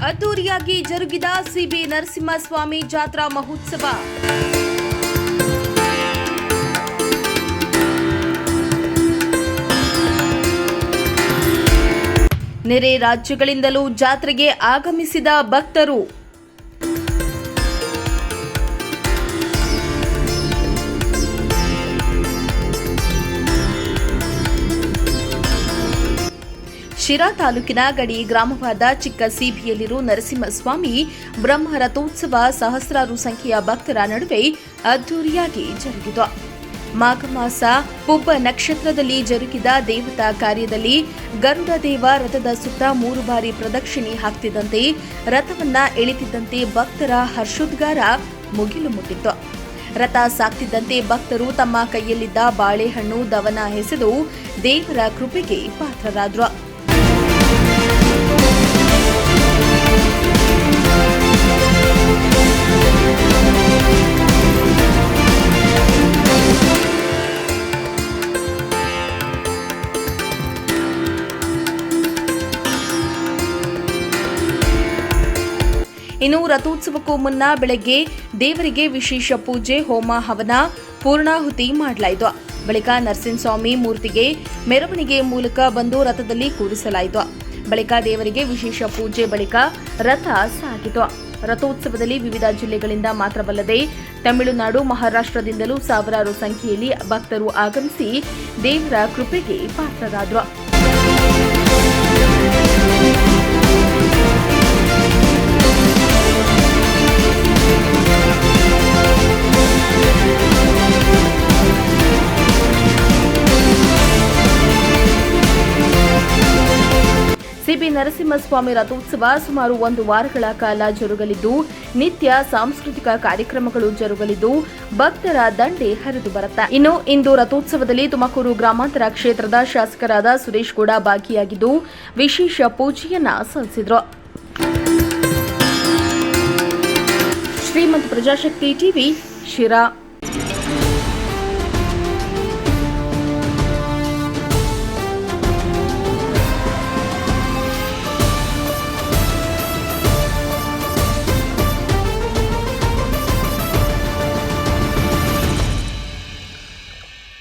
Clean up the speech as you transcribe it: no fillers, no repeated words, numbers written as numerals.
ಅದ್ದೂರಿಯಾಗಿ ಜರುಗಿದ ಸಿಬಿ ನರಸಿಂಹಸ್ವಾಮಿ ಜಾತ್ರಾ ಮಹೋತ್ಸವ. ನೆರೆ ರಾಜ್ಯಗಳಿಂದಲೂ ಜಾತ್ರೆಗೆ ಆಗಮಿಸಿದ ಭಕ್ತರು. ಶಿರಾ ತಾಲೂಕಿನ ಗಡಿ ಗ್ರಾಮವಾದ ಚಿಕ್ಕ ಸಿಬಿಯಲ್ಲಿರುವ ನರಸಿಂಹಸ್ವಾಮಿ ಬ್ರಹ್ಮ ರಥೋತ್ಸವ ಸಹಸ್ರಾರು ಸಂಖ್ಯೆಯ ಭಕ್ತರ ನಡುವೆ ಅದ್ದೂರಿಯಾಗಿ ಜರುಗಿತು. ಮಾಘ ಮಾಸ ಪುಬ್ಬ ನಕ್ಷತ್ರದಲ್ಲಿ ಜರುಗಿದ ದೇವತಾ ಕಾರ್ಯದಲ್ಲಿ ಗರುಡ ದೇವ ರಥದ ಸುತ್ತ 3 ಬಾರಿ ಪ್ರದಕ್ಷಿಣೆ ಹಾಕ್ತಿದ್ದಂತೆ ರಥವನ್ನ ಎಳೆತಿದ್ದಂತೆ ಭಕ್ತರ ಹರ್ಷೋದ್ಗಾರ ಮುಗಿಲು ಮುಟ್ಟಿತ್ತು. ರಥ ಸಾಕ್ತಿದ್ದಂತೆ ಭಕ್ತರು ತಮ್ಮ ಕೈಯಲ್ಲಿದ್ದ ಬಾಳೆಹಣ್ಣು ದವನ ಎಸೆದು ದೇವರ ಕೃಪೆಗೆ ಪಾತ್ರರಾದರು. ಇನ್ನು ರಥೋತ್ಸವಕ್ಕೂ ಮುನ್ನ ಬೆಳಗ್ಗೆ ದೇವರಿಗೆ ವಿಶೇಷ ಪೂಜೆ, ಹೋಮ, ಹವನ, ಪೂರ್ಣಾಹುತಿ ಮಾಡಲಾಯಿತು. ಬಳಿಕ ನರಸಿಂಹಸ್ವಾಮಿ ಮೂರ್ತಿಗೆ ಮೆರವಣಿಗೆ ಮೂಲಕ ಬಂದು ರಥದಲ್ಲಿ ಕೂರಿಸಲಾಯಿತು. ಬಳಿಕ ದೇವರಿಗೆ ವಿಶೇಷ ಪೂಜೆ ಬಳಿಕ ರಥ ಸಾಗಿತು. ರಥೋತ್ಸವದಲ್ಲಿ ವಿವಿಧ ಜಿಲ್ಲೆಗಳಿಂದ ಮಾತ್ರವಲ್ಲದೆ ತಮಿಳುನಾಡು, ಮಹಾರಾಷ್ಟ್ರದಿಂದಲೂ ಸಾವಿರಾರು ಸಂಖ್ಯೆಯಲ್ಲಿ ಭಕ್ತರು ಆಗಮಿಸಿ ದೇವರ ಕೃಪೆಗೆ ಪಾತ್ರರಾದರು. ಸಿಬಿ ನರಸಿಂಹಸ್ವಾಮಿ ರಥೋತ್ಸವ ಸುಮಾರು 1 ವಾರಗಳ ಕಾಲ ಜರುಗಲಿದ್ದು, ನಿತ್ಯ ಸಾಂಸ್ಕೃತಿಕ ಕಾರ್ಯಕ್ರಮಗಳು ಜರುಗಲಿದ್ದು, ಭಕ್ತರ ದಂಡೆ ಹರಿದು ಬರುತ್ತೆ. ಇನ್ನು ಇಂದು ರಥೋತ್ಸವದಲ್ಲಿ ತುಮಕೂರು ಗ್ರಾಮಾಂತರ ಕ್ಷೇತ್ರದ ಶಾಸಕರಾದ ಸುರೇಶ್ ಗೌಡ ಭಾಗಿಯಾಗಿದ್ದು ವಿಶೇಷ ಪೂಜೆಯನ್ನ ಸಲ್ಲಿಸಿದರು. ಶ್ರೀಮಂತ ಪ್ರಜಾಶಕ್ತಿ ಟಿವಿ, ಶಿರಾ.